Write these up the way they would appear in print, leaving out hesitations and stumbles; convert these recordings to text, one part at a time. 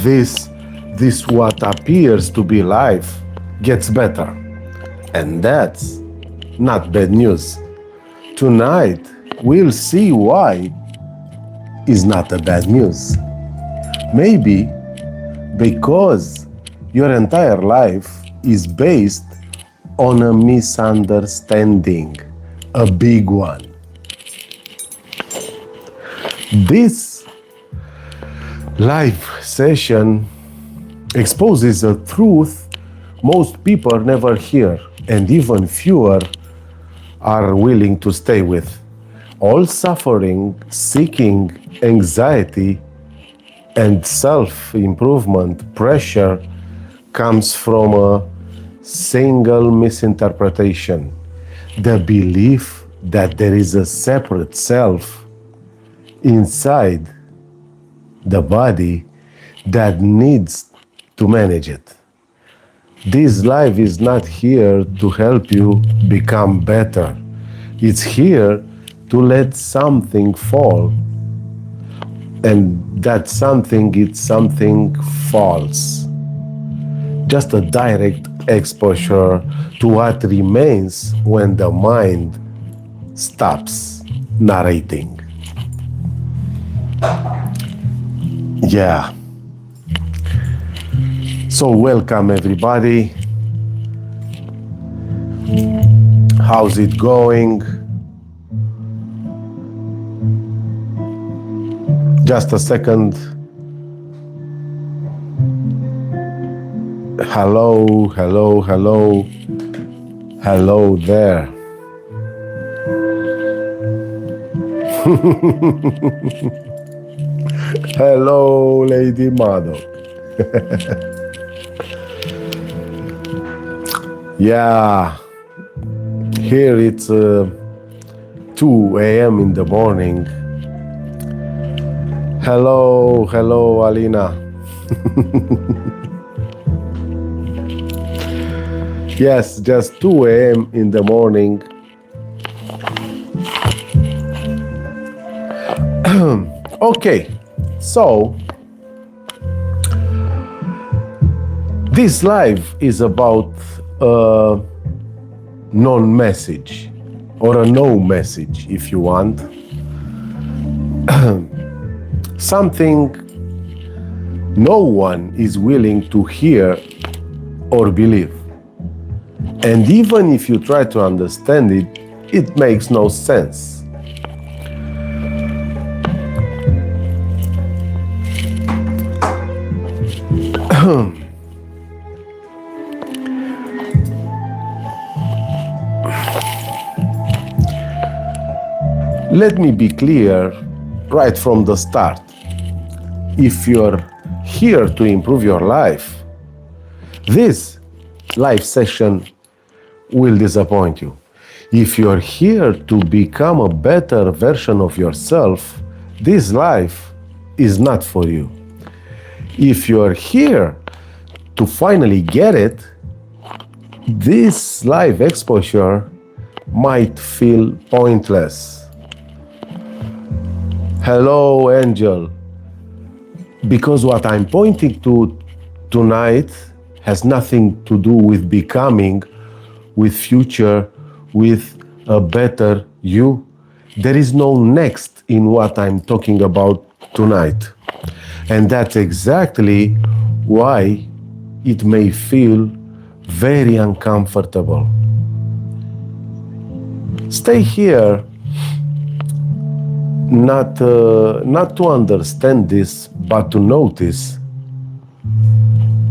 this what appears to be life gets better. And that's not bad news. Tonight, we'll see why is not a bad news. Maybe because your entire life is based on a misunderstanding, a big one. This live session exposes a truth most people never hear, and even fewer are willing to stay with. All suffering, seeking, anxiety, and self-improvement pressure comes from a single misinterpretation: the belief that there is a separate self inside the body that needs to manage it. This life is not here to help you become better. It's here to let something fall. And that something is something false. Just a direct exposure to what remains when the mind stops narrating. Yeah. So welcome everybody. How's it going? Just a second. Hello, hello, hello. Hello there. Hello, Lady Mado. Yeah, here it's 2 a.m. in the morning. Hello, hello, Alina. Yes, just 2 a.m. in the morning. Okay, so this live is about a non-message or a no message, if you want. Something no one is willing to hear or believe. And even if you try to understand it, it makes no sense. Let me be clear right from the start. If you're here to improve your life, this live session will disappoint you. If you're here to become a better version of yourself, this life is not for you. If you're here to finally get it, this live exposure might feel pointless. Hello, Angel. Because what I'm pointing to tonight has nothing to do with becoming, with future, with a better you. There is no next in what I'm talking about tonight. And that's exactly why it may feel very uncomfortable. Stay here not to understand this, but to notice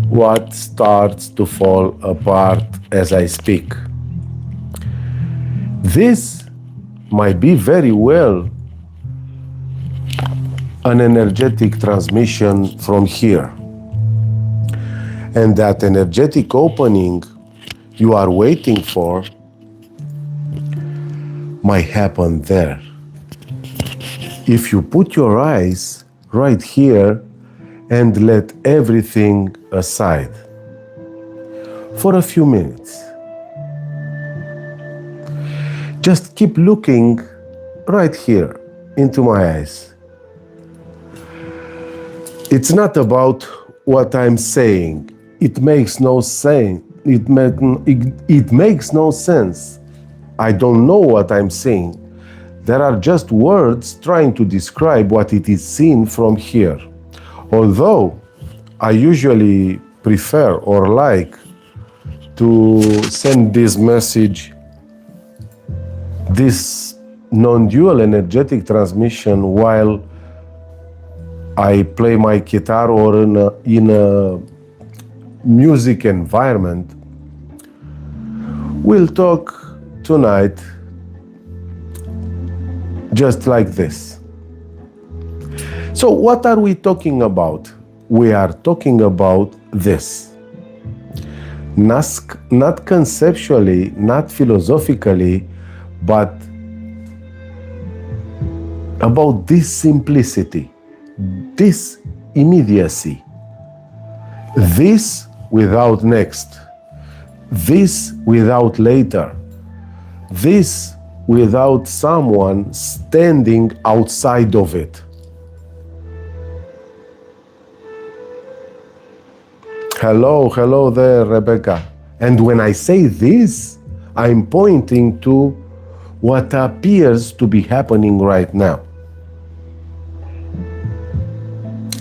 what starts to fall apart as I speak. This might be very well an energetic transmission from here. And that energetic opening you are waiting for might happen there. If you put your eyes right here and let everything aside for a few minutes. Just keep looking right here into my eyes. It's not about what I'm saying. It makes no sense. It makes no sense. I don't know what I'm saying. There are just words trying to describe what it is seen from here. Although I usually prefer or like to send this message, this non-dual energetic transmission, while I play my guitar or in a music environment. We'll talk tonight just like this. So what are we talking about? We are talking about this. Not conceptually, not philosophically, but about this simplicity, this immediacy, this without next, this without later, this without someone standing outside of it. Hello there, Rebecca. And when I say this, I'm pointing to what appears to be happening right now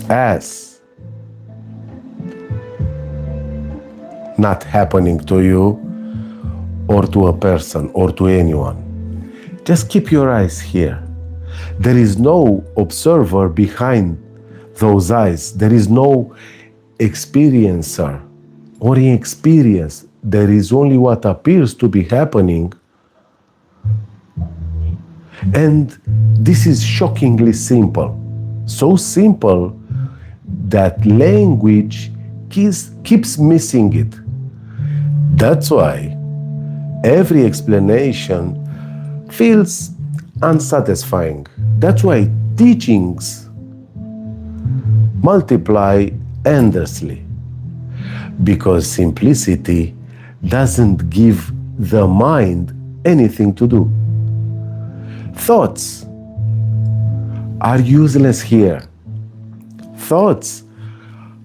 as not happening to you or to a person or to anyone. Just keep your eyes here. There is no observer behind those eyes. There is no experiencer or inexperience. There is only what appears to be happening. And this is shockingly simple. So simple that language keeps missing it. That's why every explanation feels unsatisfying. That's why teachings multiply endlessly, because simplicity doesn't give the mind anything to do. Thoughts are useless here. Thoughts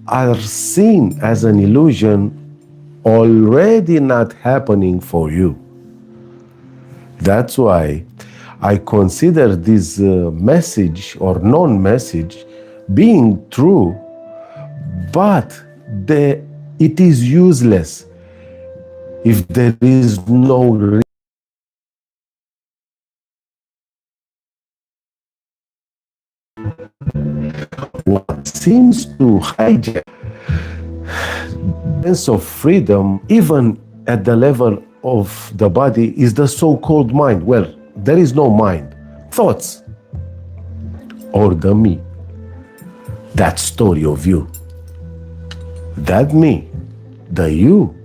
are seen as an illusion already not happening for you. That's why I consider this message or non-message being true, but it is useless if there is no what seems to hijack sense of freedom, even at the level of the body, is the so-called mind. Well, there is no mind. Thoughts, or the me. That story of you. That me, the you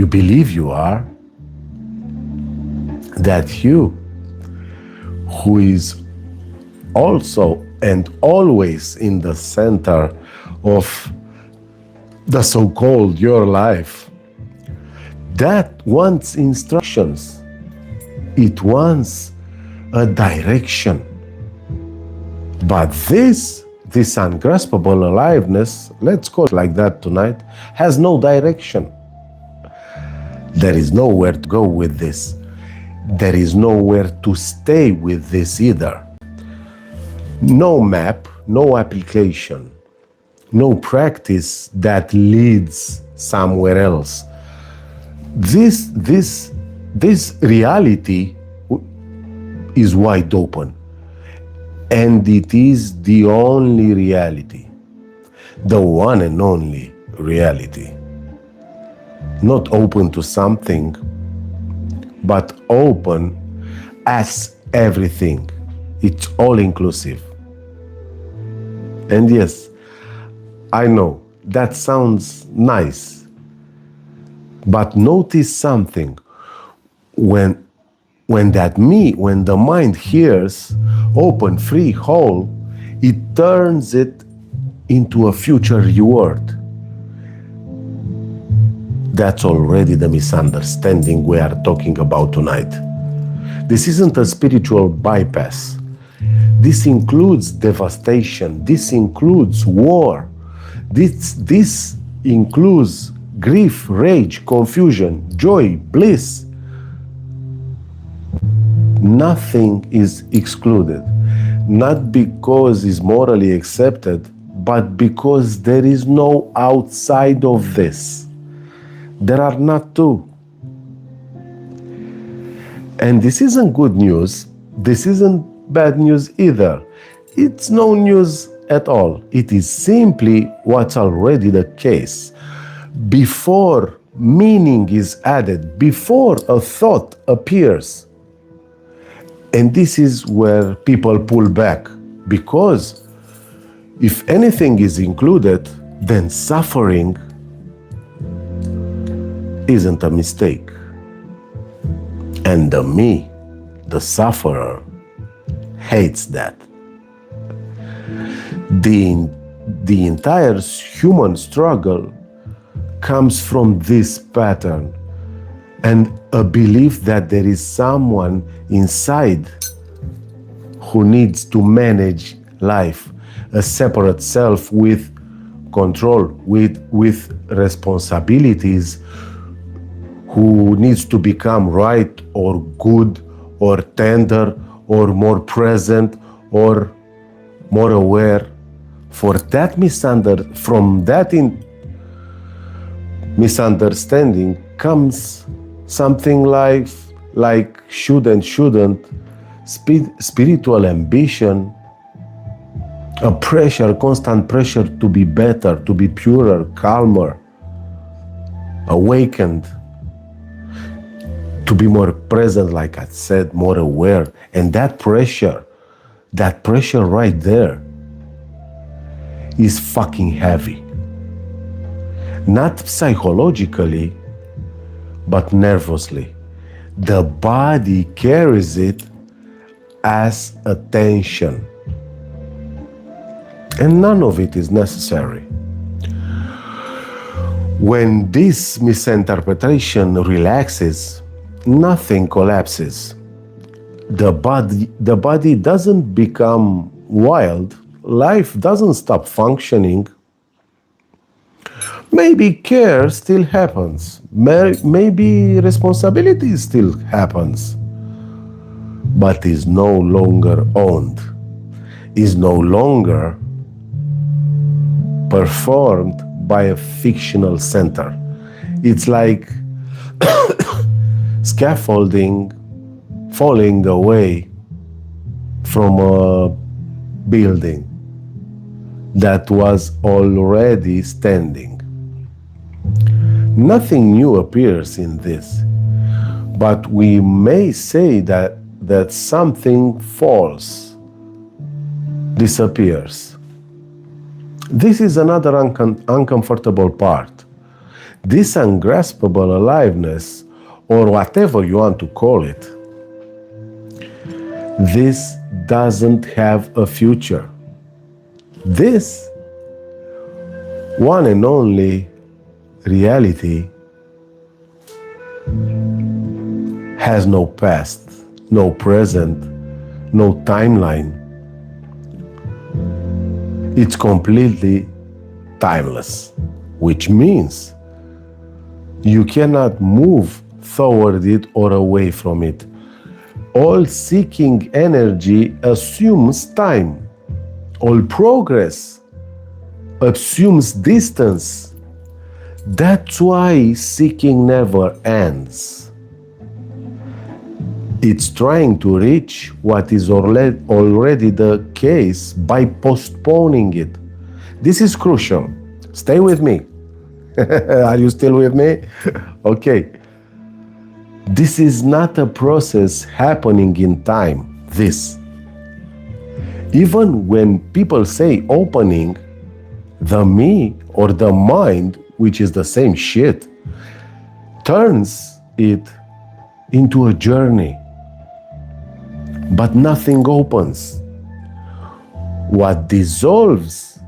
believe you are, that you who is also and always in the center of the so-called your life, that wants instructions. It wants a direction. But this ungraspable aliveness, let's call it like that tonight, has no direction. There is nowhere to go with this. There is nowhere to stay with this either. No map, no application, no practice that leads somewhere else. This reality is wide open, and it is the only reality, the one and only reality. Not open to something, but open as everything. It's all inclusive. And yes, I know that sounds nice, but notice something. When the mind hears open, free, whole, it turns it into a future reward. That's already the misunderstanding we are talking about tonight. This isn't a spiritual bypass. This includes devastation. This includes war. This includes grief, rage, confusion, joy, bliss. Nothing is excluded, not because it's morally accepted, but because there is no outside of this. There are not two. And this isn't good news. This isn't bad news either. It's no news at all. It is simply what's already the case. Before meaning is added, before a thought appears. And this is where people pull back, because if anything is included, then suffering isn't a mistake. And the me, the sufferer, hates that. The entire human struggle comes from this pattern and a belief that there is someone inside who needs to manage life, a separate self with control, with responsibilities, who needs to become right or good or tender or more present or more aware. From that misunderstanding comes something like should and shouldn't, spiritual ambition, a pressure, constant pressure to be better, to be purer, calmer, awakened, to be more present, like I said, more aware. And that pressure right there is fucking heavy. Not psychologically, but nervously. The body carries it as a tension. And none of it is necessary. When this misinterpretation relaxes, nothing collapses. The body doesn't become wild. Life doesn't stop functioning. Maybe care still happens. Maybe responsibility still happens. But is no longer owned. Is no longer performed by a fictional center. It's like scaffolding falling away from a building that was already standing. Nothing new appears in this, but we may say that something false disappears. This is another uncomfortable part. This ungraspable aliveness, or whatever you want to call it, this doesn't have a future. This one and only reality has no past, no present, no timeline. It's completely timeless, which means you cannot move toward it or away from it. All seeking energy assumes time. All progress assumes distance. That's why seeking never ends. It's trying to reach what is already the case by postponing it. This is crucial. Stay with me. Are you still with me? Okay. This is not a process happening in time. This. Even when people say opening, the me or the mind, which is the same shit, turns it into a journey. But nothing opens. What dissolves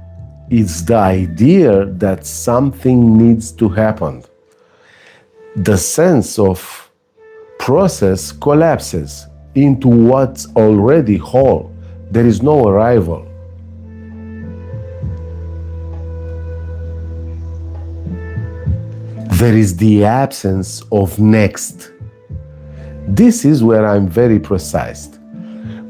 is the idea that something needs to happen. The sense of process collapses into what's already whole. There is no arrival. There is the absence of next. This is where I'm very precise.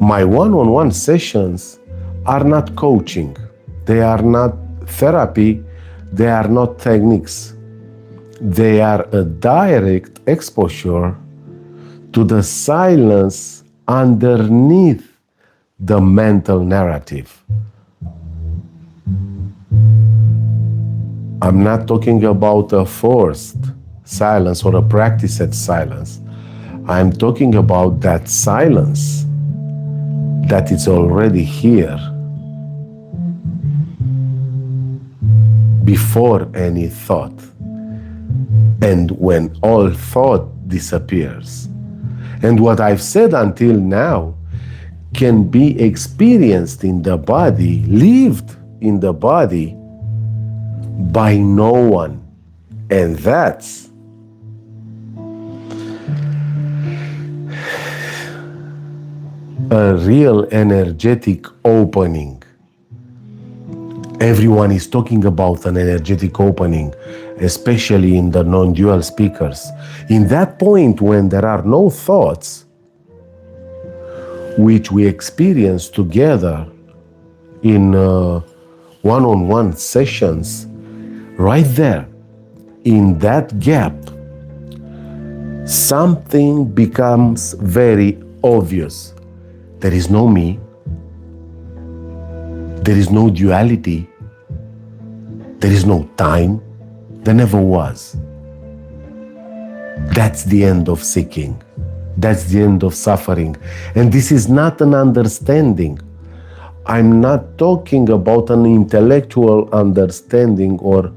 My one-on-one sessions are not coaching. They are not therapy. They are not techniques. They are a direct exposure to the silence underneath the mental narrative. I'm not talking about a forced silence or a practiced silence. I'm talking about that silence that is already here before any thought, and when all thought disappears. And what I've said until now can be experienced in the body, lived in the body by no one. And that's a real energetic opening. Everyone is talking about an energetic opening, especially in the non-dual speakers. In that point when there are no thoughts, which we experience together in one-on-one sessions, right there, in that gap, something becomes very obvious. There is no me. There is no duality. There is no time. There never was. That's the end of seeking. That's the end of suffering. And this is not an understanding. I'm not talking about an intellectual understanding or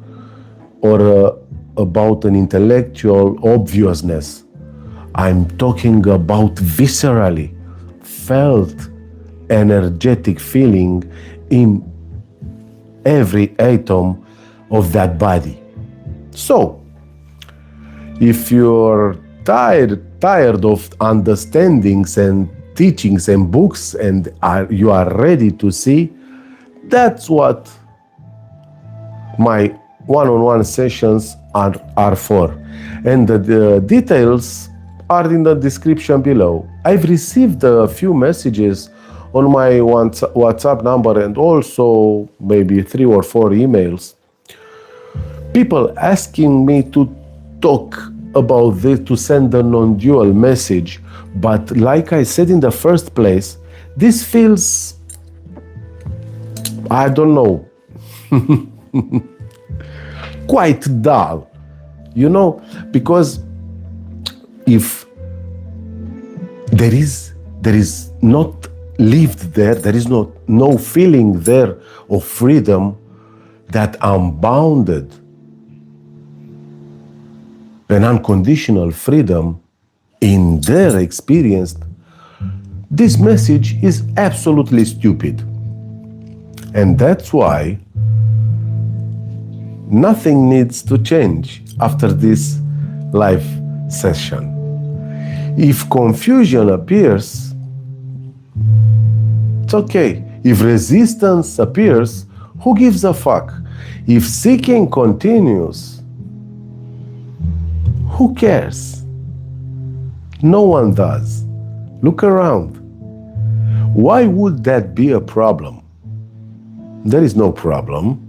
about an intellectual obviousness. I'm talking about viscerally felt energetic feeling in every atom of that body. So, if you're tired of understandings and teachings and books and you are ready to see, that's what my one-on-one sessions are for. And the details are in the description below. I've received a few messages on my WhatsApp number and also maybe 3 or 4 emails. People asking me to talk about this, to send a non-dual message. But like I said in the first place, this feels, I don't know, quite dull, you know, because if there is not lived there is no feeling there of freedom, that unbounded and unconditional freedom in their experience, this message is absolutely stupid. And that's why nothing needs to change after this live session. If confusion appears, it's okay. If resistance appears, who gives a fuck? If seeking continues, who cares? No one does. Look around. Why would that be a problem? There is no problem.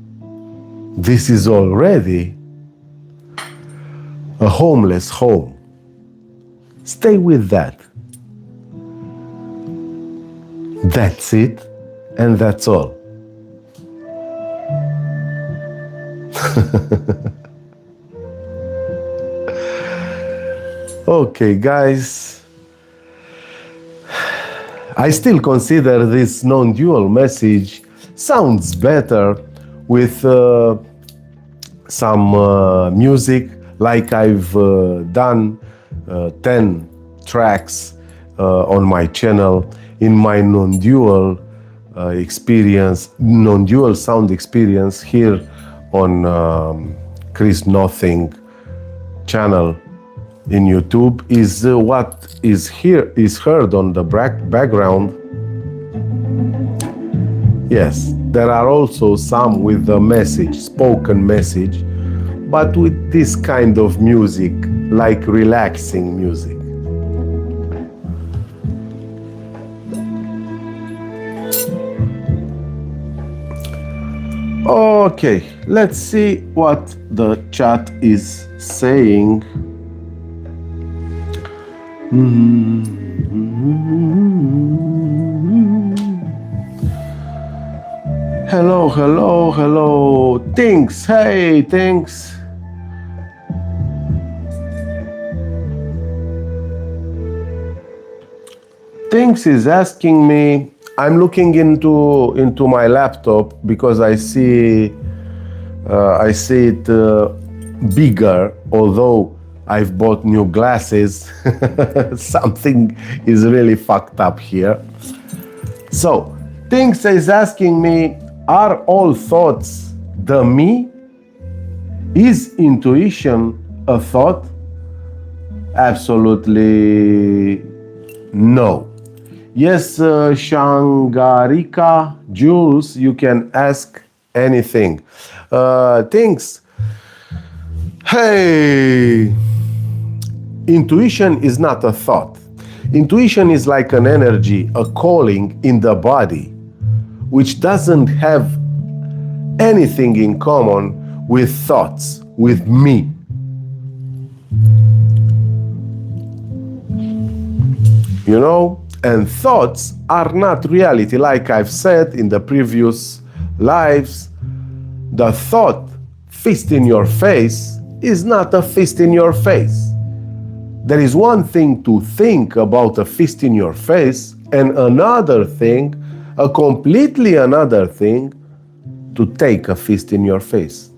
This is already a homeless home. Stay with that. That's it, and that's all. Okay, guys. I still consider this non-dual message sounds better with some music, like I've done 10 tracks on my channel in my non-dual experience, non-dual sound experience here on ChrisNoThing channel in YouTube is what is heard on the background Yes, there are also some with the message, spoken message, but with this kind of music, like relaxing music. Okay, let's see what the chat is saying. Hello, hello, hello. Thanks, hey, thanks. Thanks is asking me. I'm looking into my laptop because I see it bigger. Although I've bought new glasses, something is really fucked up here. So, Thanks is asking me, are all thoughts the me? Is intuition a thought? Absolutely no. Yes, Shangarika, Jules, you can ask anything. Thanks. Hey, intuition is not a thought. Intuition is like an energy, a calling in the body, which doesn't have anything in common with thoughts, with me. You know? And thoughts are not reality. Like I've said in the previous lives, the thought fist in your face is not a fist in your face. There is one thing to think about a fist in your face, and another thing, a completely another thing, to take a fist in your face.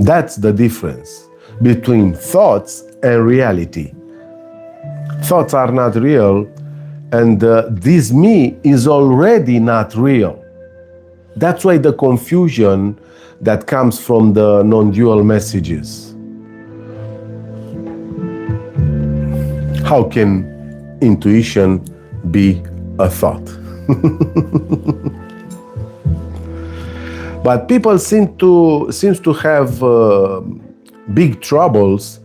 That's the difference between thoughts and reality. Thoughts are not real, and this me is already not real. That's why the confusion that comes from the non-dual messages. How can intuition be a thought? But people seems to have big troubles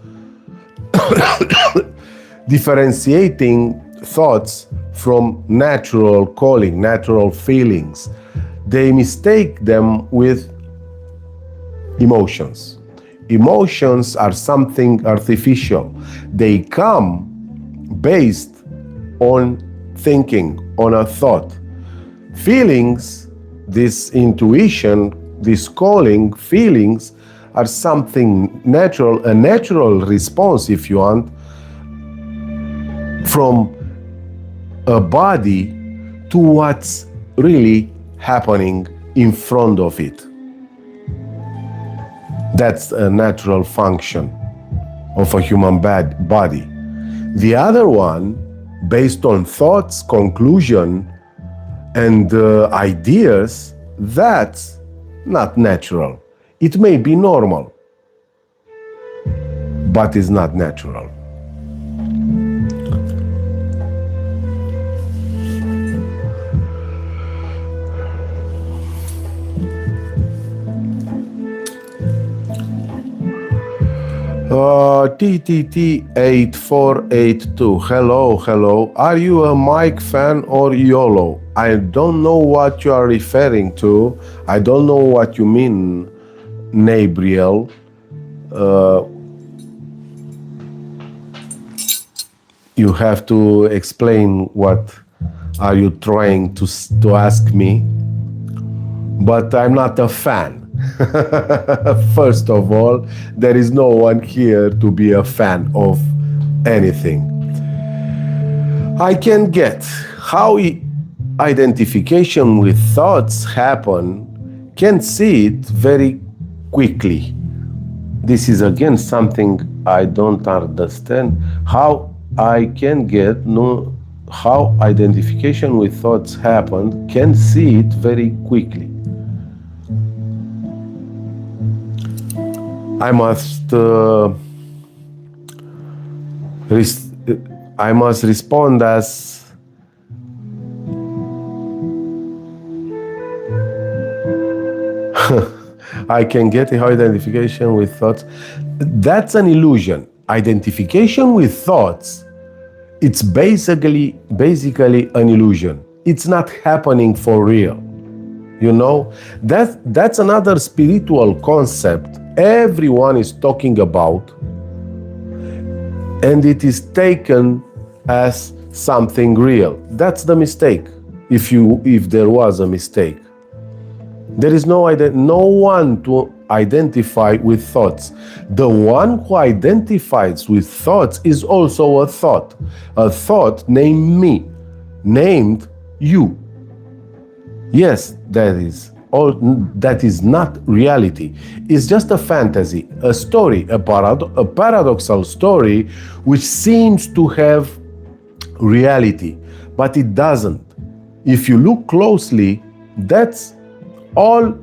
differentiating thoughts from natural calling, natural feelings. They mistake them with emotions. Emotions are something artificial. They come based on thinking, on a thought. Feelings, this intuition, this calling, feelings are something natural, a natural response, if you want, from a body to what's really happening in front of it. That's a natural function of a human body. The other one, based on thoughts, conclusion, and ideas, that's not natural. It may be normal, but it's not natural. TTT8482. Hello. Are you a Mike fan or YOLO? I don't know what you are referring to. I don't know what you mean, Nabriel. You have to explain what are you trying to ask me. But I'm not a fan. First of all, there is no one here to be a fan of anything. I can get how identification with thoughts happen, can see it very quickly. This is again something I don't understand. How I can get how identification with thoughts happen, can see it very quickly. I must respond as I can get a identification with thoughts. That's an illusion. Identification with thoughts, it's basically an illusion. It's not happening for real. You know, that's another spiritual concept everyone is talking about, and it is taken as something real. That's the mistake. If there was a mistake, there is no one to identify with thoughts. The one who identifies with thoughts is also a thought named me, named you. Yes, that is not reality. It's just a fantasy, a story, a paradoxal story which seems to have reality, but it doesn't. If you look closely, that's all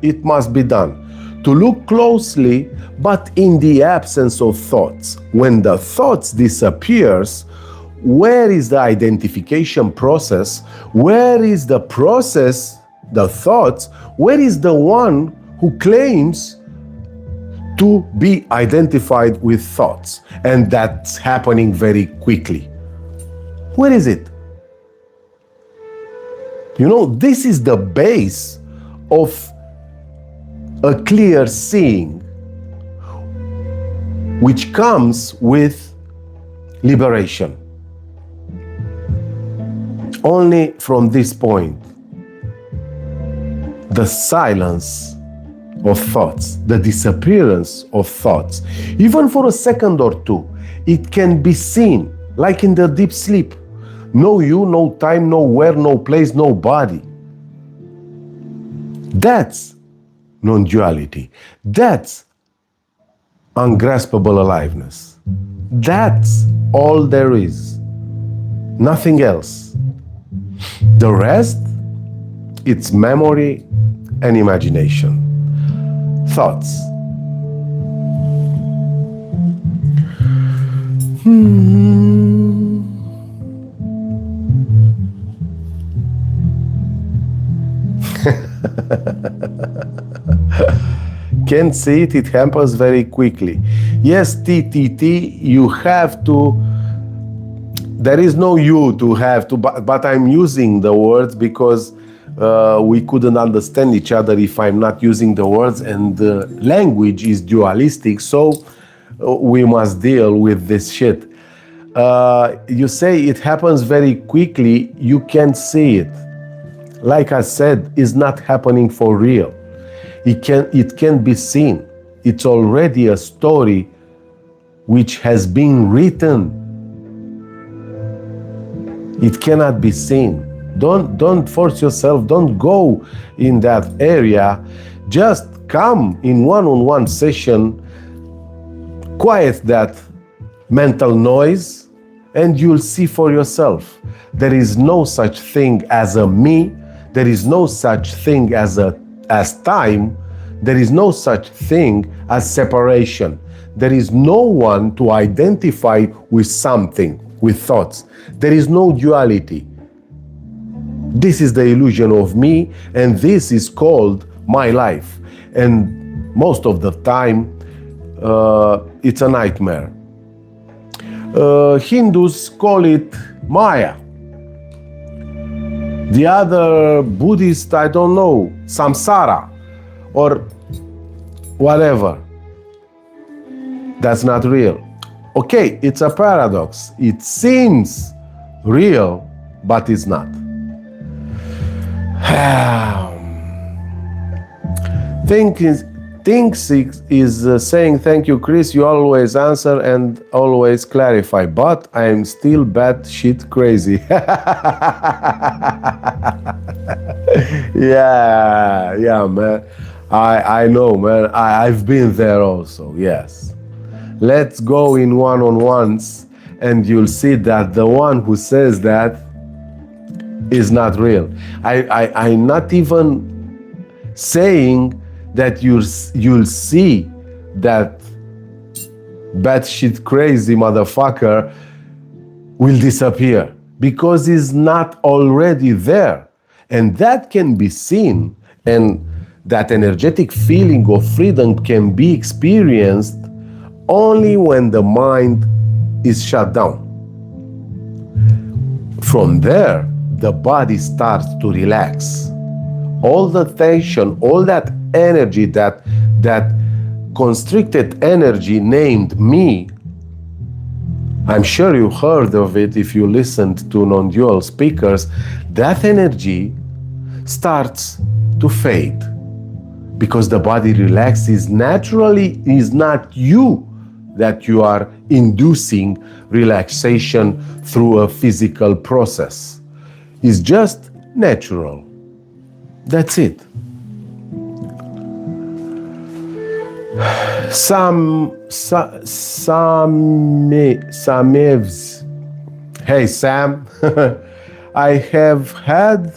it must be done. To look closely, but in the absence of thoughts. When the thoughts disappears, where is the identification process? Where is the process, the thoughts? Where is the one who claims to be identified with thoughts? And that's happening very quickly. Where is it? You know, this is the base of a clear seeing, which comes with liberation. Only from this point, the silence of thoughts, the disappearance of thoughts, even for a second or two, it can be seen, like in the deep sleep. No you, no time, no where, no place, no body. That's non-duality. That's ungraspable aliveness. That's all there is. Nothing else. The rest, it's memory and imagination. Thoughts. Can't see it, it happens very quickly. Yes, TTT, you have to, there is no you to have to, but I'm using the words because we couldn't understand each other if I'm not using the words, and the language is dualistic, so we must deal with this shit. You say it happens very quickly, you can't see it. Like I said, it's not happening for real. It can be seen. It's already a story which has been written. It cannot be seen. Don't force yourself, don't go in that area. Just come in one-on-one session, quiet that mental noise, and you'll see for yourself. There is no such thing as a me. There is no such thing as time. There is no such thing as separation. There is no one to identify with something, with thoughts. There is no duality. This is the illusion of me, and this is called my life. And most of the time, it's a nightmare. Hindus call it Maya. The other Buddhist, I don't know, samsara or whatever. That's not real. Okay, it's a paradox. It seems real, but it's not. Thinks is saying, thank you, Chris. You always answer and always clarify, but I'm still batshit crazy. Yeah, man. I know, man. I've been there also, yes. Let's go in one-on-ones and you'll see that the one who says that is not real. I'm not even saying that you'll see that batshit crazy motherfucker will disappear, because he's not already there. And that can be seen. And that energetic feeling of freedom can be experienced only when the mind is shut down. From there, the body starts to relax. All the tension, all that energy, that constricted energy named me, I'm sure you heard of it if you listened to non-dual speakers, that energy starts to fade because the body relaxes naturally. Is not you that you are inducing relaxation through a physical process. It's just natural. That's it. Samevs. Hey Sam, I have had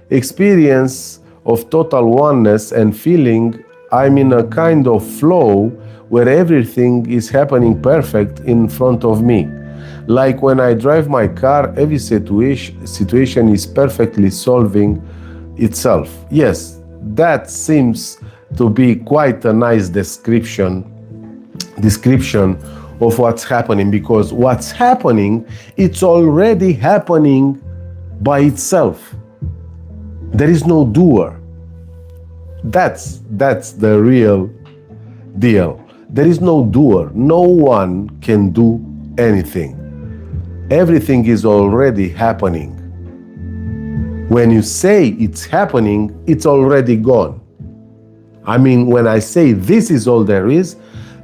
experience of total oneness and feeling I'm in a kind of flow where everything is happening perfect in front of me. Like when I drive my car, every situation is perfectly solving itself. Yes, that seems to be quite a nice description of what's happening, because what's happening, it's already happening by itself. There is no doer. That's the real deal. There is no doer. No one can do anything. Everything is already happening. When you say it's happening, it's already gone. I mean, when I say this is all there is,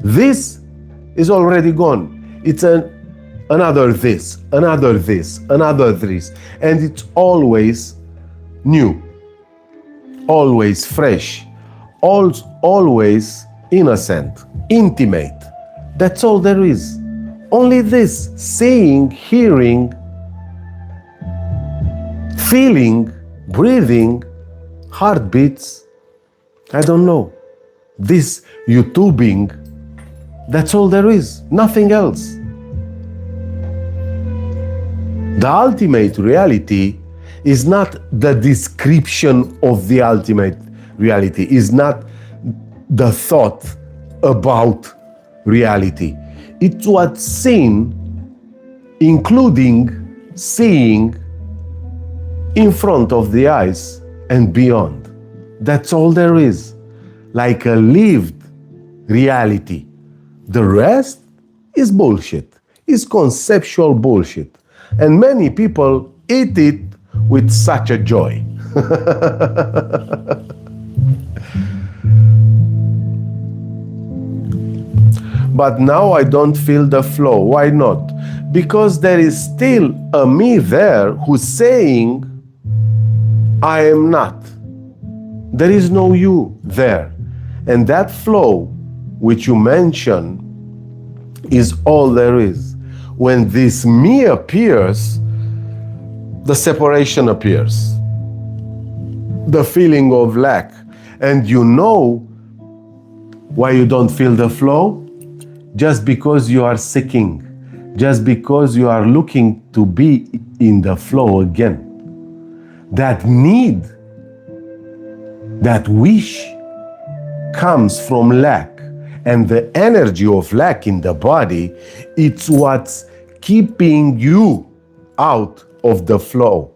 this is already gone. It's another this, another this, another this, and it's always new, always fresh, always innocent, intimate. That's all there is. Only this, seeing, hearing, feeling, breathing, heartbeats, I don't know. This YouTubing, that's all there is, nothing else. The ultimate reality is not the description of the ultimate reality, is not the thought about reality. It's what's seen, including seeing in front of the eyes and beyond. That's all there is, like a lived reality. The rest is bullshit, is conceptual bullshit. And many people eat it with such a joy. But now I don't feel the flow. Why not? Because there is still a me there who's saying, I am not. There is no you there. And that flow, which you mention, is all there is. When this me appears, the separation appears, the feeling of lack. And you know why you don't feel the flow? Just because you are seeking, just because you are looking to be in the flow again. That need, that wish comes from lack. And the energy of lack in the body, it's what's keeping you out of the flow.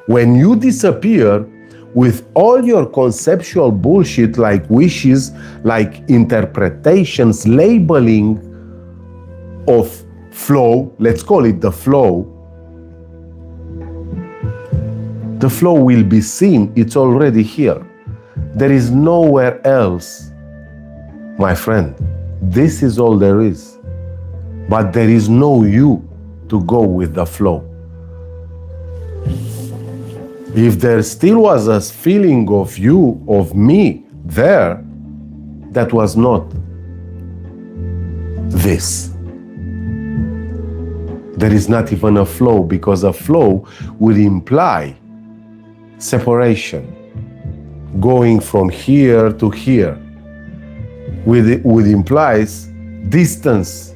When you disappear with all your conceptual bullshit, like wishes, like interpretations, labeling of flow, let's call it the flow will be seen. It's already here. There is nowhere else, my friend. This is all there is. But there is no you to go with the flow. If there still was a feeling of you, of me there, that was not this. There is not even a flow, because a flow would imply separation, going from here to here, would implies distance,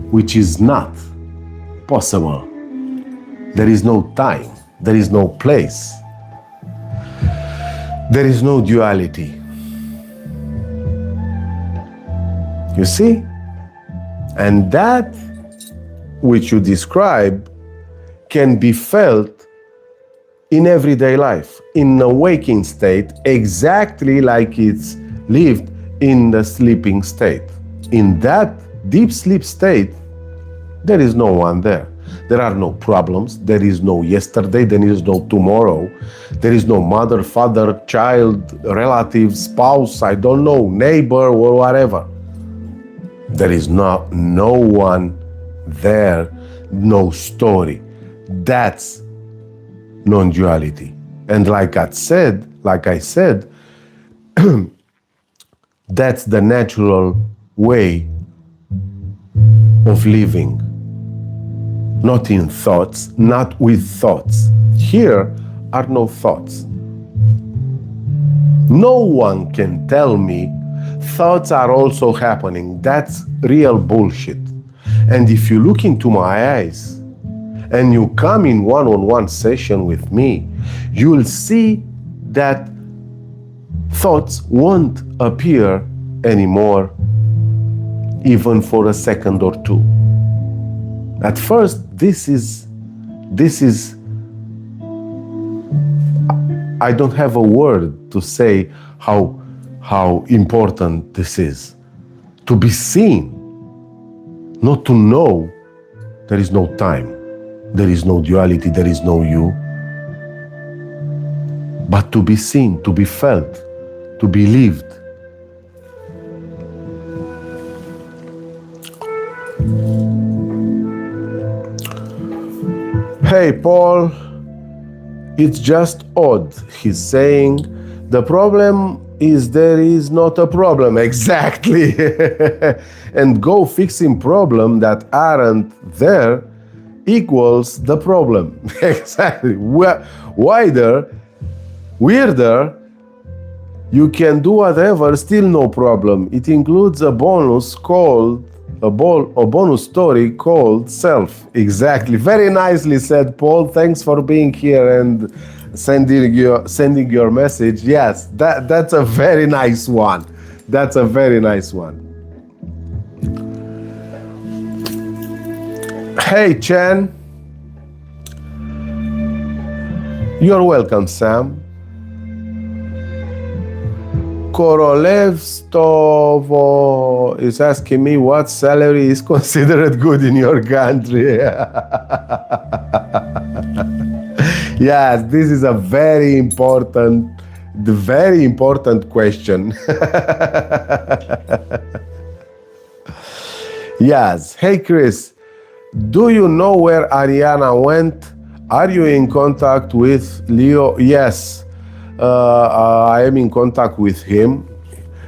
which is not possible. There is no time. There is no place. There is no duality. You see? And that which you describe can be felt in everyday life, in a waking state, exactly like it's lived in the sleeping state. In that deep sleep state, there is no one there. There are no problems. There is no yesterday. There is no tomorrow. There is no mother, father, child, relative, spouse, I don't know, neighbor, or whatever. There is no one there, no story. That's non-duality. And like I said, that's the natural way of living. Not in thoughts, not with thoughts. Here are no thoughts. No one can tell me thoughts are also happening. That's real bullshit. And if you look into my eyes and you come in one-on-one session with me, you'll see that thoughts won't appear anymore, even for a second or two. At first, this is, I don't have a word to say how important this is. To be seen, not to know. There is no time, there is no duality, there is no you. But to be seen, to be felt, to be lived. Hey, Paul, it's just odd. He's saying the problem is there is not a problem. Exactly. And go fixing problem that aren't there equals the problem. Exactly. Wider, weirder, you can do whatever, still no problem. It includes a bonus called a bonus story called self. Exactly. Very nicely said, Paul. Thanks for being here and sending your message. Yes, that's a very nice one. That's a very nice one. Hey, Chen. You're welcome, Sam. Korolevstovo is asking me what salary is considered good in your country. Yes, this is a very important question. Yes. Hey, Chris, do you know where Ariana went? Are you in contact with Leo? Yes. I am in contact with him.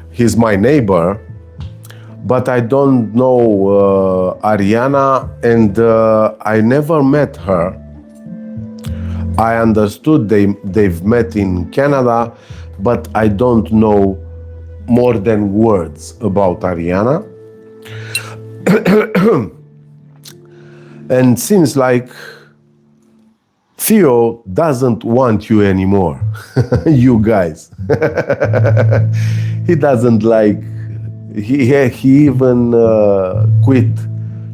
He's my neighbor, but I don't know Ariana, and I never met her. I understood they've met in Canada, but I don't know more than words about Ariana. And seems like Theo doesn't want you anymore, you guys. He doesn't like, he even quit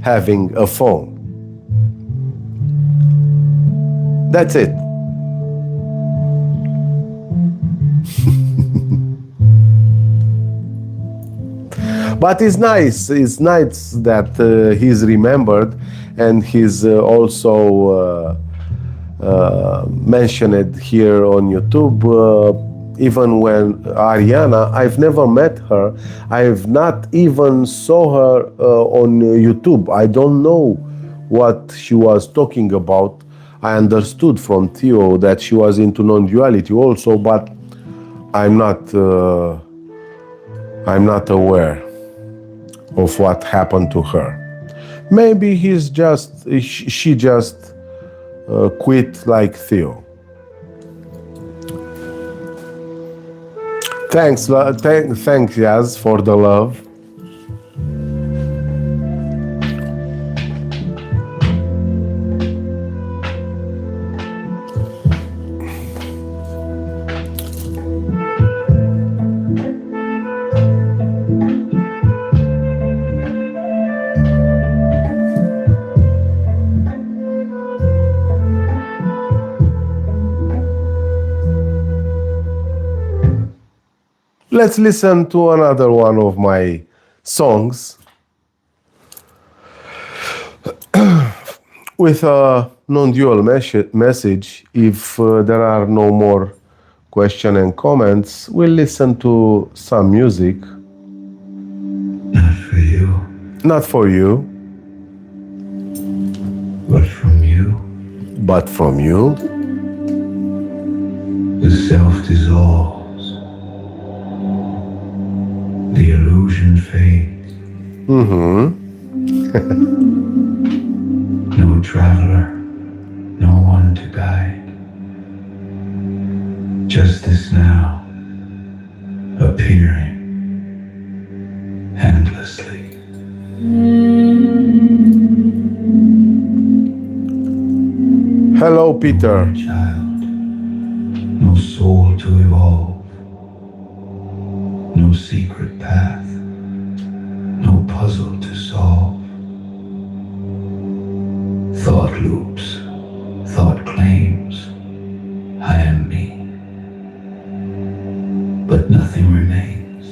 having a phone. That's it. But it's nice that he's remembered, and he's also mentioned here on YouTube. Even when Ariana, I've never met her. I've not even saw her on YouTube. I don't know what she was talking about. I understood from Theo that she was into non-duality also, but I'm not aware of what happened to her. Maybe she just quit like Theo. Thanks, Yaz, for the love. Let's listen to another one of my songs with a non-dual message. If there are no more questions and comments, we'll listen to some music. Not for you. Not for you. But from you. But from you. The self dissolves. The illusion fades. No traveler, no one to guide. Just this now, appearing endlessly. Hello, Peter. Child, no soul to evolve, no secret path, no puzzle to solve. Thought loops, thought claims, I am me. But nothing remains,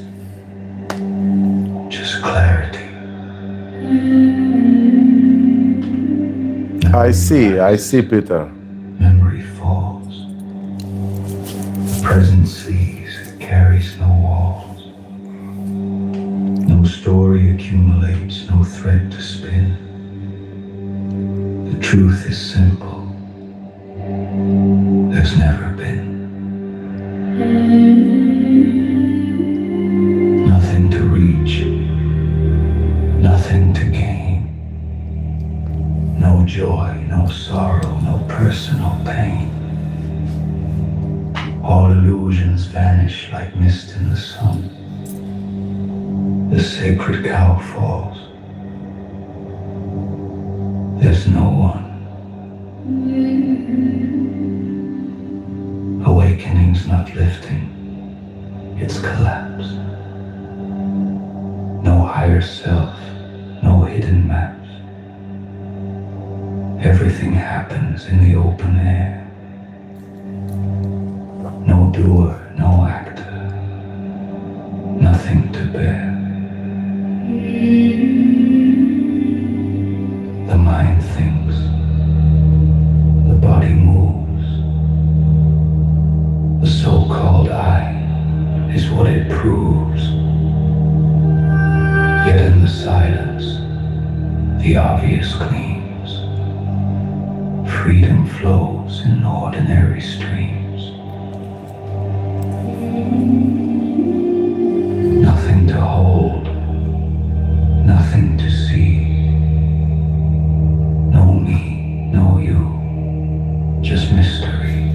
just clarity. I see, Peter. Memory falls. Present sees, it carries no walls. No story accumulates, no thread to spin. The truth is simple. There's never been. Nothing to reach, nothing to gain. No joy, no sorrow, no personal pain. All illusions vanish like mist in the sun. The sacred cow falls. There's no one. Awakening's not lifting, it's collapse. No higher self, no hidden maps. Everything happens in the open air. No doer, no actor, nothing to bear. The mind thinks, the body moves. The so-called I is what it proves. Yet in the silence, the obvious gleams. Freedom flows in ordinary streams. Nothing to hold, nothing to see. No me, no you, just mystery.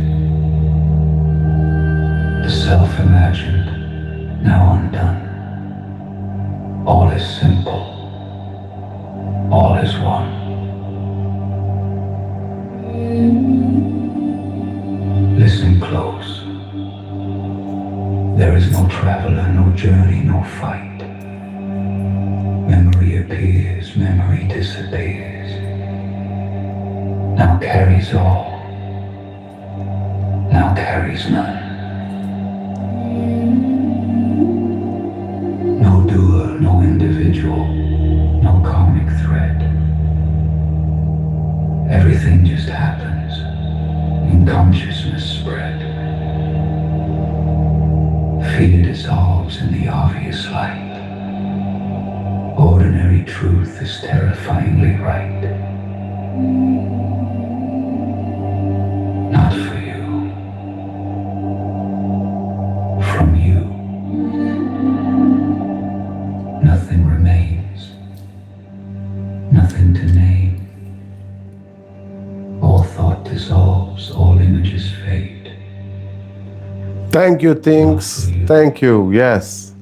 The self-imagined, now undone. All is simple, all is one. Listen close. There is no traveler, no journey, no fight. Memory appears, memory disappears. Now carries all, now carries none. No doer, no individual, no karmic thread. Everything just happens in consciousness spread. Fear dissolves in the obvious light. Ordinary truth is terrifyingly right. Not for you. From you. Nothing remains. Nothing to name. All thought dissolves, all images fade. Thank you, things. Thank you, yes.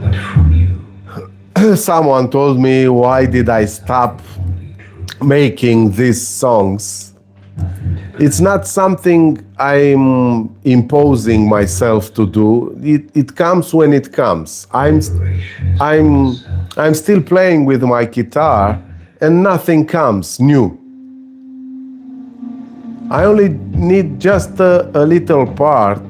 But from you. Someone told me, why did I stop making these songs? It's not something I'm imposing myself to do. It comes when it comes. I'm still playing with my guitar and nothing comes new. I only need just a little part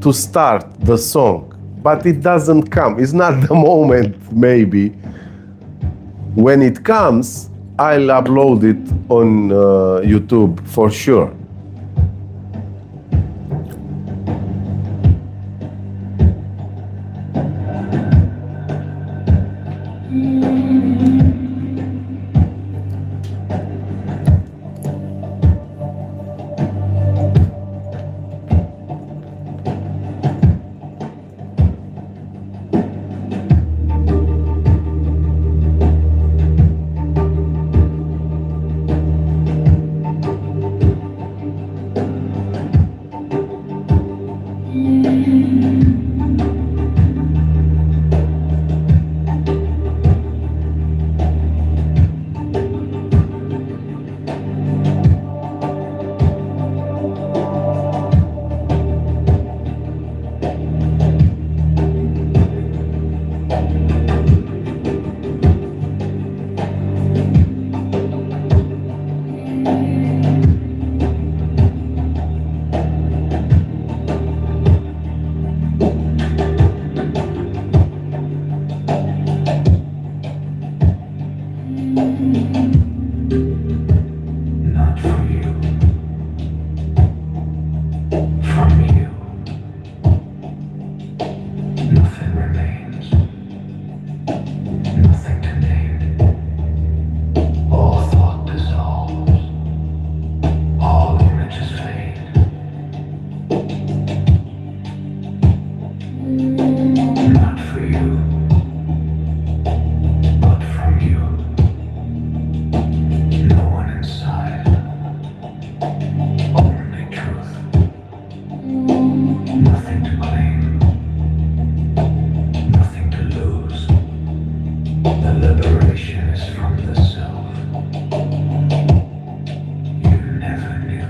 to start the song. but it doesn't come. It's not the moment, maybe. When it comes, I'll upload it on YouTube for sure. Not for you. From you. Nothing remains. Nothing to name. All thought dissolves. All images fade. Not for you. But from you. No one inside. Only truth. Nothing to claim. Nothing to lose. The liberation is from the self. You never knew.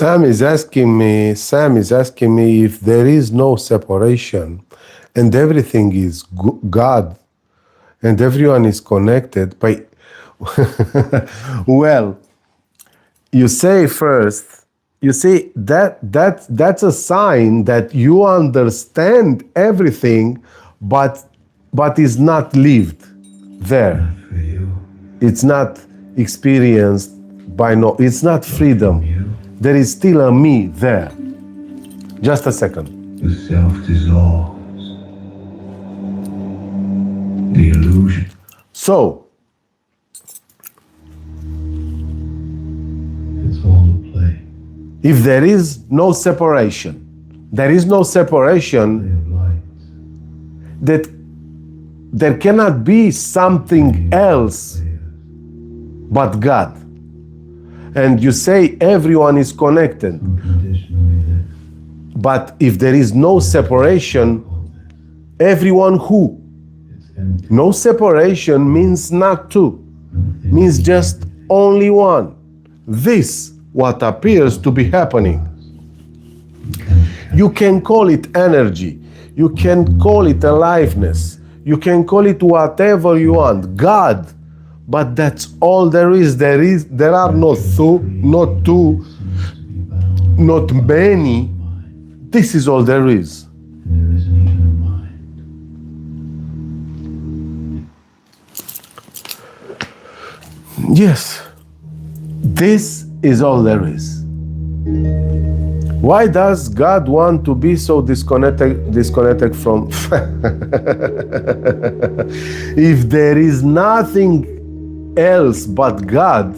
Sam is asking me if there is no separation and everything is God and everyone is connected by well, you say first, you see that's a sign that you understand everything but is not lived there. For you. It's not experienced by it's not freedom. There is still a me there. Just a second. The self dissolves. The illusion. So, It's all a play. if there is no separation, there is no separation, Play of light. that there cannot be something else but God. And you say everyone is connected. Unconditionally this. But if there is no separation, everyone who? It's empty. No separation means not two, Nothing. means just only one. This what appears to be happening. You can call it energy, you can call it aliveness, you can call it whatever you want, God, but that's all there is. There are not two, not many. This is all there is. There isn't even a mind. Yes, this is all there is. Why does God want to be so disconnected from? If there is nothing else but God,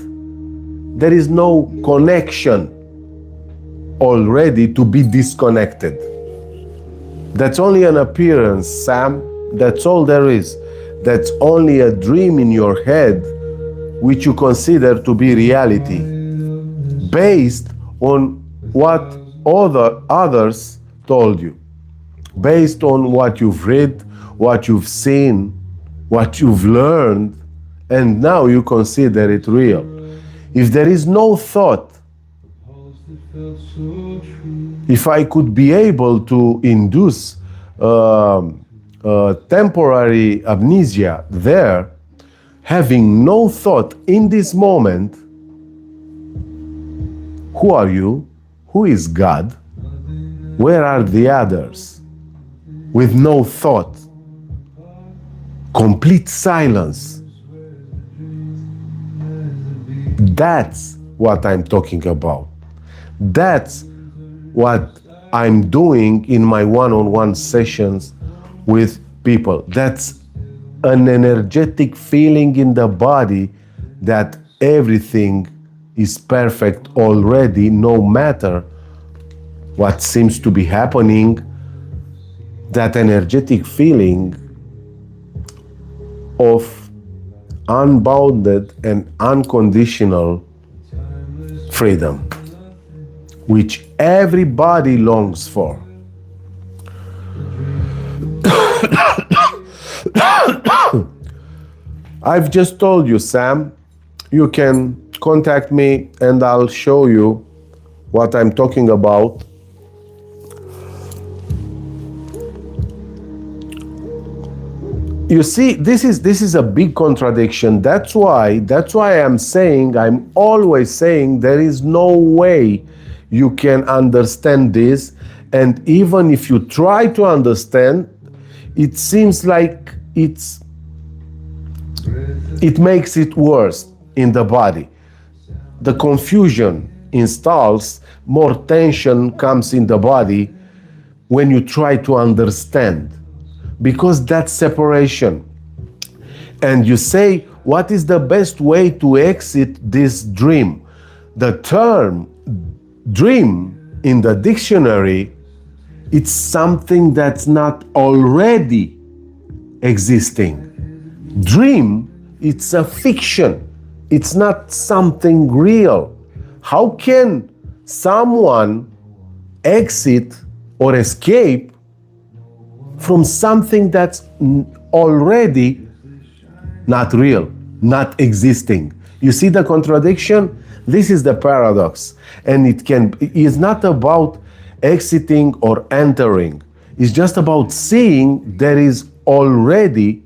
there is no connection already to be disconnected. That's only an appearance, Sam. That's all there is. That's only a dream in your head which you consider to be reality, based on what others told you, based on what you've read, what you've seen, what you've learned, and now you consider it real. If there is no thought, if I could be able to induce temporary amnesia there, having no thought in this moment, who are you? Who is God? Where are the others? With no thought, complete silence. That's what I'm talking about. That's what I'm doing in my one-on-one sessions with people. That's an energetic feeling in the body that everything is perfect already, no matter what seems to be happening. That energetic feeling of unbounded and unconditional freedom, which everybody longs for. I've just told you, Sam, you can contact me and I'll show you what I'm talking about. You see, this is a big contradiction. That's why I'm always saying there is no way you can understand this. And even if you try to understand, it seems like it makes it worse in the body. The confusion installs, more tension comes in the body when you try to understand, because that's separation. And you say, what is the best way to exit this dream? The term dream in the dictionary, it's something that's not already existing. Dream, it's a fiction. It's not something real. How can someone exit or escape from something that's already not real, not existing? You see the contradiction? This is the paradox. And it's not about exiting or entering. It's just about seeing there is already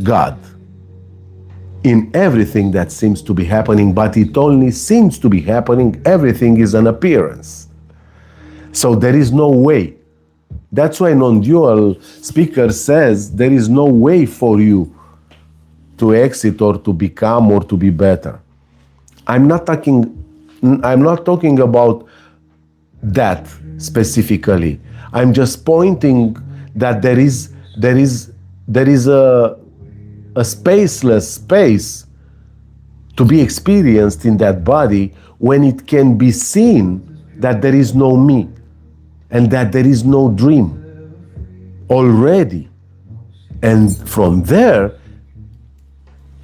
God in everything that seems to be happening, but it only seems to be happening. Everything is an appearance. So there is no way. That's why Nondual speaker says there is no way for you to exit or to become or to be better. I'm not talking about that specifically. I'm just pointing that there is a spaceless space to be experienced in that body when it can be seen that there is no me and that there is no dream already. And from there,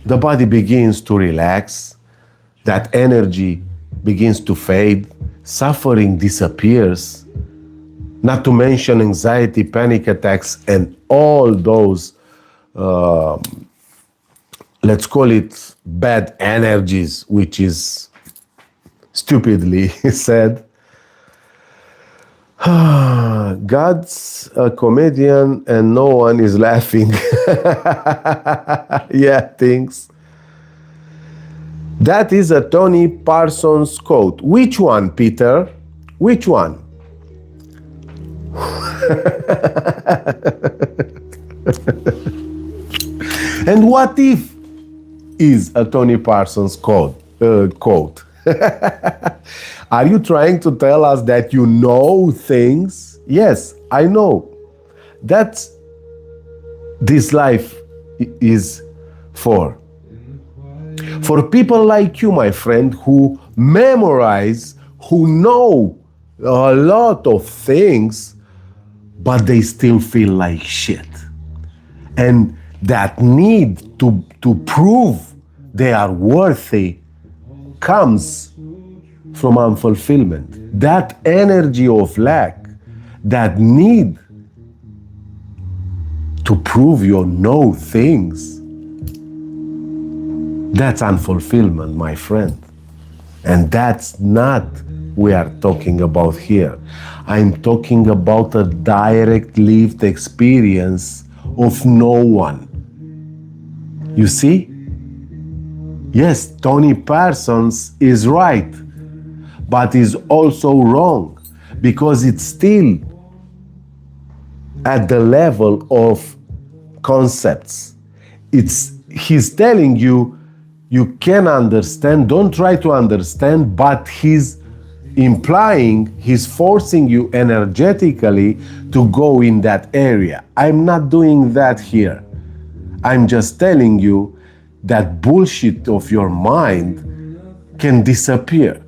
the body begins to relax, that energy begins to fade, suffering disappears, not to mention anxiety, panic attacks, and all those, let's call it bad energies, which is stupidly said. God's a comedian and no one is laughing. Yeah, thanks. That is a Tony Parsons quote. Which one, Peter? Which one? And what if is a Tony Parsons quote? Are you trying to tell us that you know things? Yes, I know. That's this life is for. For people like you, my friend, who memorize, who know a lot of things, but they still feel like shit. And that need to prove they are worthy comes from unfulfillment. That energy of lack, that need to prove you know things, that's unfulfillment, my friend. And that's not we are talking about here. I'm talking about a direct lived experience of no one. You see? Yes, Tony Parsons is right, but is also wrong, because it's still at the level of concepts. He's telling you, you can understand, don't try to understand, but he's implying, he's forcing you energetically to go in that area. I'm not doing that here. I'm just telling you that bullshit of your mind can disappear.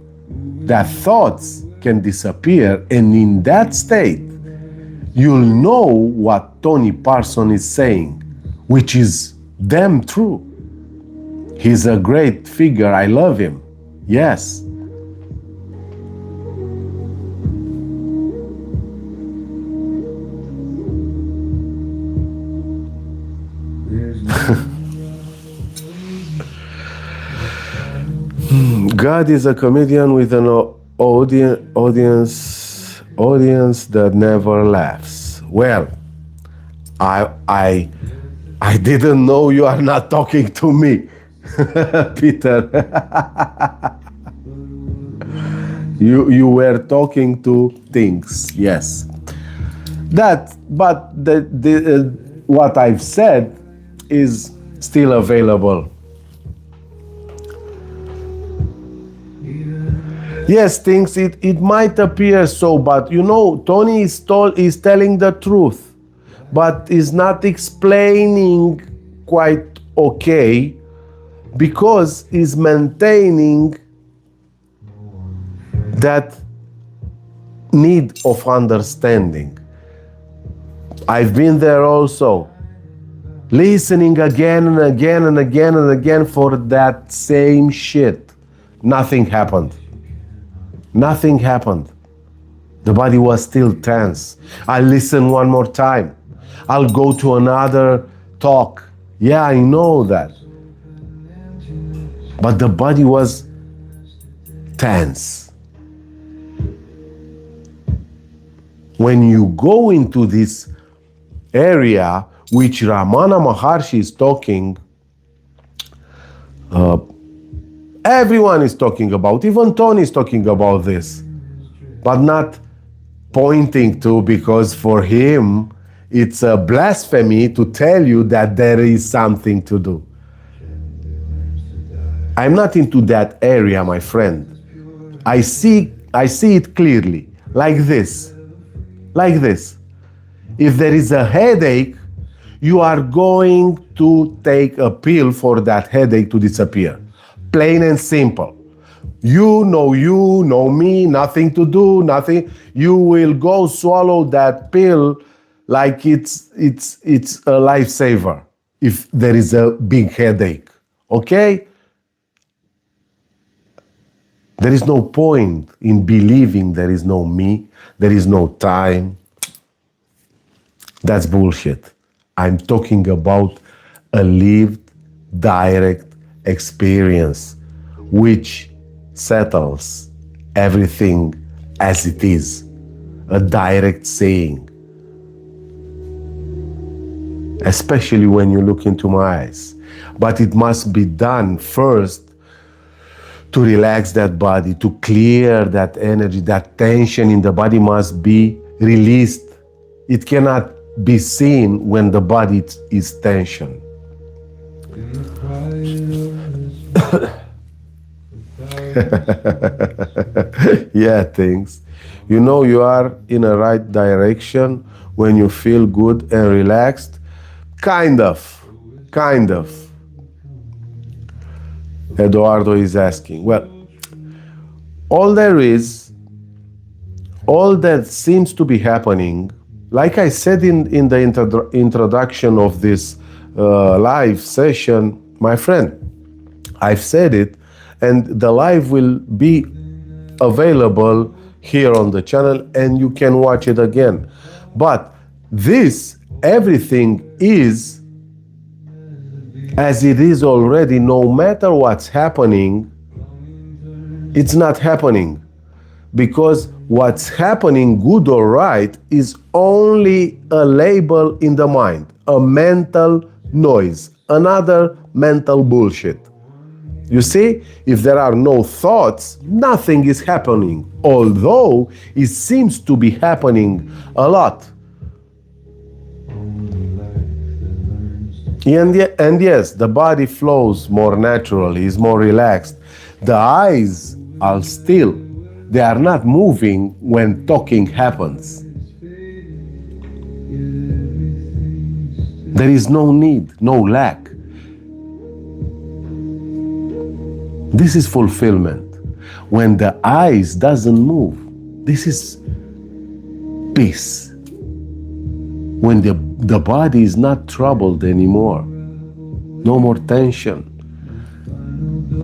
That thoughts can disappear, and in that state, you'll know what Tony Parson is saying, which is damn true. He's a great figure. I love him. Yes. God is a comedian with an audience that never laughs. Well, I didn't know you are not talking to me, Peter. You were talking to things, yes. What I've said is still available. Yes, things, it might appear so, but you know, Tony is telling the truth, but is not explaining quite okay, because he's maintaining that need of understanding. I've been there also, listening again and again and again and again for that same shit. Nothing happened. Nothing happened. The body was still tense. I listen one more time. I'll go to another talk. Yeah, I know that. But the body was tense. When you go into this area, which Ramana Maharshi is talking, everyone is talking about, even Tony is talking about this, but not pointing to, because for him, it's a blasphemy to tell you that there is something to do. I'm not into that area, my friend. I see it clearly, like this. If there is a headache, you are going to take a pill for that headache to disappear. Plain and simple. You know me, nothing to do, nothing. You will go swallow that pill like it's a lifesaver if there is a big headache. Okay? There is no point in believing there is no me, there is no time. That's bullshit. I'm talking about a lived, direct experience which settles everything as it is. A direct saying. Especially when you look into my eyes. But it must be done first to relax that body, to clear that energy, that tension in the body must be released. It cannot be seen when the body is tension. Yeah, things. You know you are in a right direction when you feel good and relaxed. Kind of. Eduardo is asking. Well, all there is, all that seems to be happening, like I said in the introduction of this live session, my friend, I've said it, and the live will be available here on the channel and you can watch it again. But this, everything is as it is already, no matter what's happening, it's not happening. Because what's happening, good or right, is only a label in the mind, a mental noise, another mental bullshit. You see, if there are no thoughts, nothing is happening, although it seems to be happening a lot. And yes, the body flows more naturally, is more relaxed. The eyes are still, they are not moving when talking happens. There is no need, no lack. This is fulfillment. When the eyes doesn't move, this is peace. When the body is not troubled anymore, no more tension.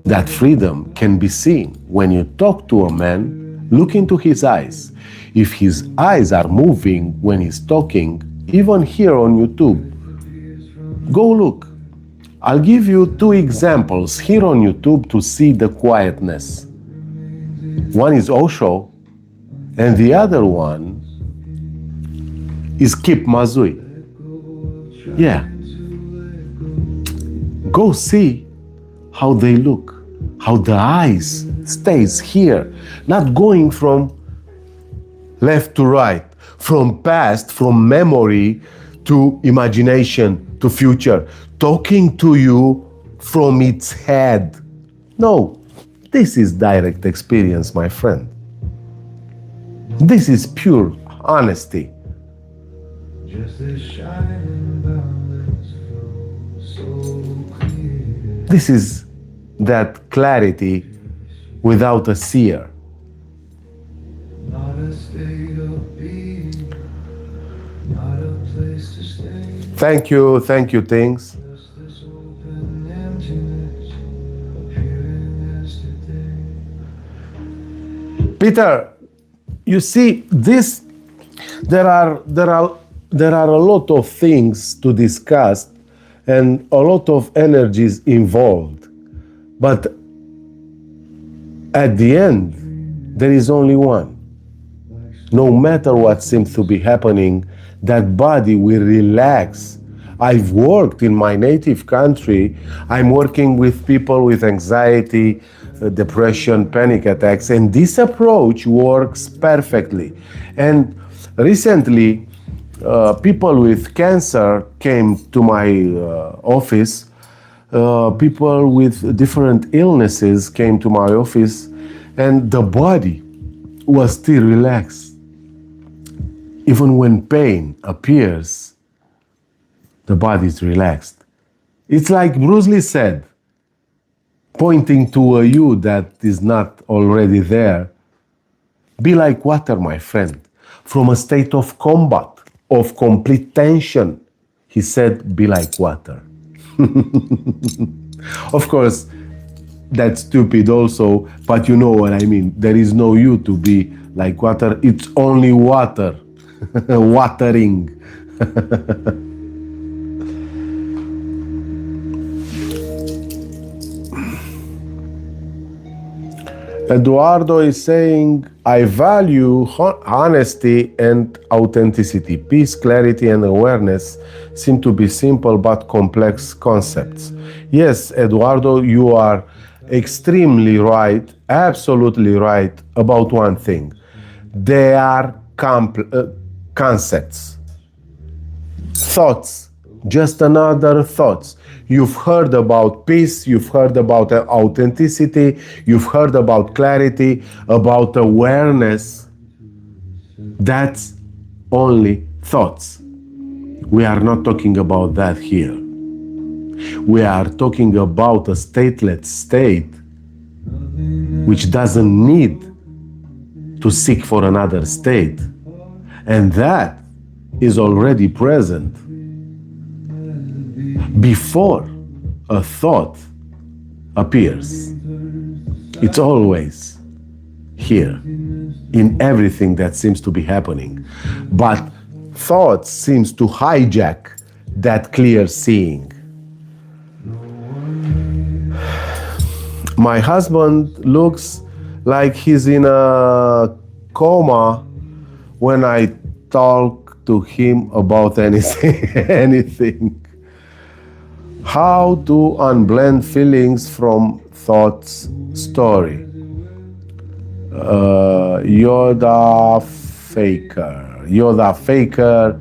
That freedom can be seen when you talk to a man, look into his eyes. If his eyes are moving when he's talking, even here on YouTube, go look. I'll give you two examples here on YouTube to see the quietness. One is Osho, and the other one is Kip Mazui. Yeah. Go see how they look, how the eyes stays here, not going from left to right, from past, from memory to imagination, to future, talking to you from its head. No, this is direct experience, my friend. This is pure honesty. This is that clarity without a seer. Thank you, things. Peter, you see, this there are a lot of things to discuss and a lot of energies involved. But at the end, there is only one. No matter what seems to be happening, that body will relax. I've worked in my native country. I'm working with people with anxiety, depression, panic attacks, and this approach works perfectly. And recently, people with cancer came to my office. People with different illnesses came to my office, and the body was still relaxed. Even when pain appears, the body is relaxed. It's like Bruce Lee said, pointing to a you that is not already there. Be like water, my friend. From a state of combat, of complete tension, he said, be like water. Of course, that's stupid also, but you know what I mean. There is no you to be like water. It's only water. Watering. Eduardo is saying, I value honesty and authenticity. Peace, clarity, and awareness seem to be simple but complex concepts. Yes, Eduardo, you are extremely right, absolutely right about one thing. They are concepts, thoughts, just another thoughts. You've heard about peace, you've heard about authenticity, you've heard about clarity, about awareness. That's only thoughts. We are not talking about that here. We are talking about a stateless state which doesn't need to seek for another state. And that is already present before a thought appears. It's always here in everything that seems to be happening. But thought seems to hijack that clear seeing. My husband looks like he's in a coma when I talk to him about anything. How to unblend feelings from thoughts story. Yoda faker,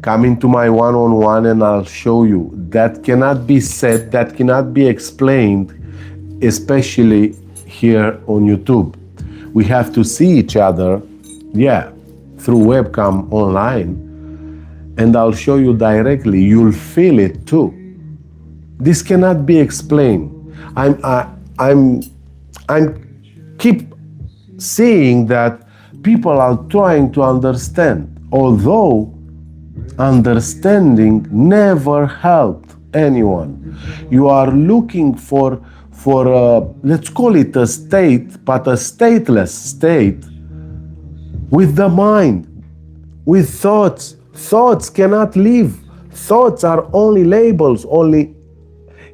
come into my one-on-one and I'll show you. That cannot be said, that cannot be explained, especially here on YouTube. We have to see each other, through webcam online, and I'll show you directly. You'll feel it too. This cannot be explained. I'm keep seeing that people are trying to understand, although understanding never helped anyone. You are looking for let's call it a state, but a stateless state with the mind, with thoughts. Thoughts cannot live. Thoughts are only labels, only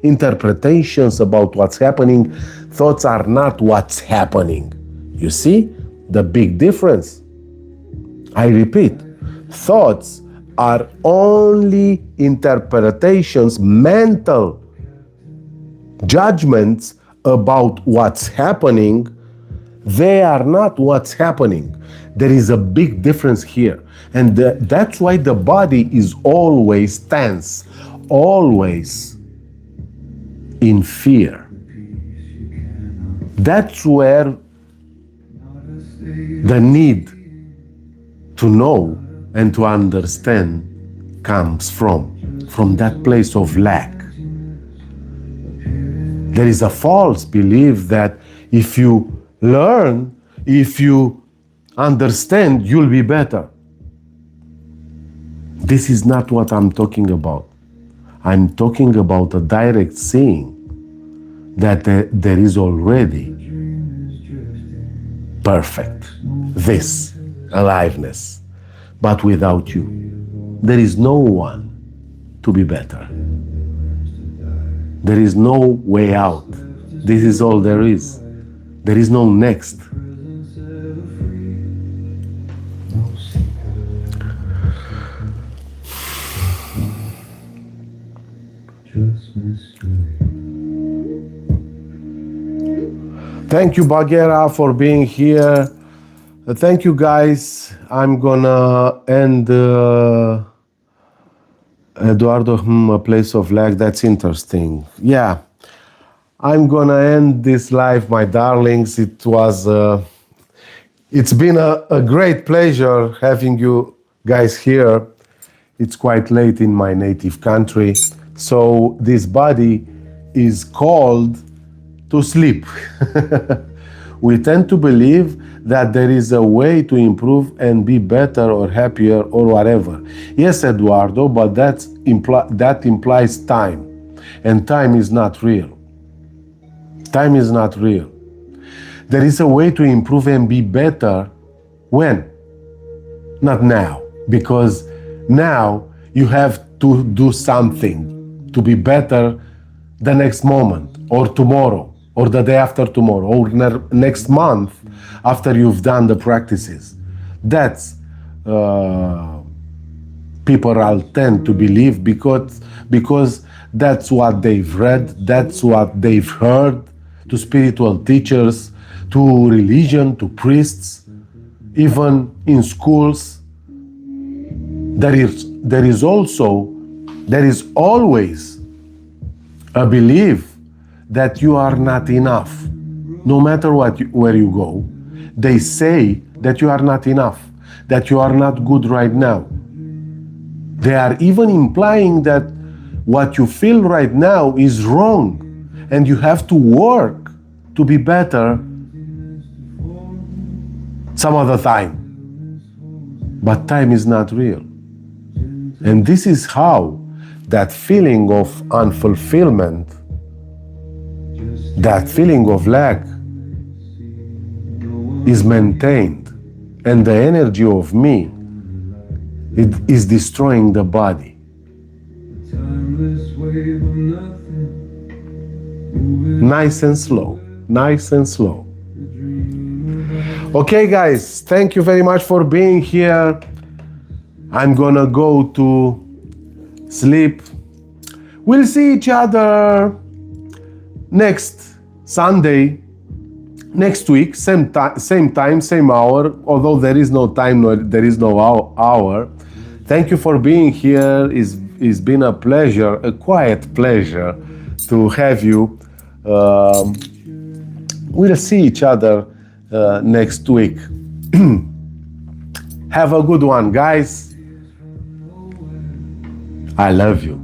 interpretations about what's happening. Thoughts are not what's happening. You see the big difference? I repeat, thoughts are only interpretations, mental judgments about what's happening. They are not what's happening. There is a big difference here. And that's why the body is always tense, always in fear. That's where the need to know and to understand comes from that place of lack. There is a false belief that if you learn, if you understand, you'll be better. This is not what I'm talking about. I'm talking about a direct seeing that there is already perfect, this aliveness. But without you, there is no one to be better. There is no way out. This is all there is. There is no next. Thank you, Bagheera, for being here. Thank you, guys. I'm gonna end Eduardo, a place of lack. That's interesting. Yeah, I'm gonna end this live, my darlings. It's been a great pleasure having you guys here. It's quite late in my native country, so this body is called to sleep. We tend to believe that there is a way to improve and be better or happier or whatever. Yes, Eduardo, but that implies time. And time is not real. Time is not real. There is a way to improve and be better. When? Not now. Because now you have to do something to be better the next moment or tomorrow, or the day after tomorrow, or next month after you've done the practices. That's people all tend to believe because that's what they've read, that's what they've heard, to spiritual teachers, to religion, to priests, even in schools. There is always a belief that you are not enough. No matter where you go, they say that you are not enough, that you are not good right now. They are even implying that what you feel right now is wrong, and you have to work to be better some other time. But time is not real. And this is how that feeling of unfulfillment, that feeling of lack is maintained. And the energy of me, it is destroying the body. Nice and slow, nice and slow. Okay, guys, thank you very much for being here. I'm gonna go to sleep. We'll see each other next Sunday, next week, same time, same hour, although there is no time, there is no hour. Thank you for being here. It's been a pleasure, a quiet pleasure to have you. We'll see each other next week. Have a good one, guys. I love you.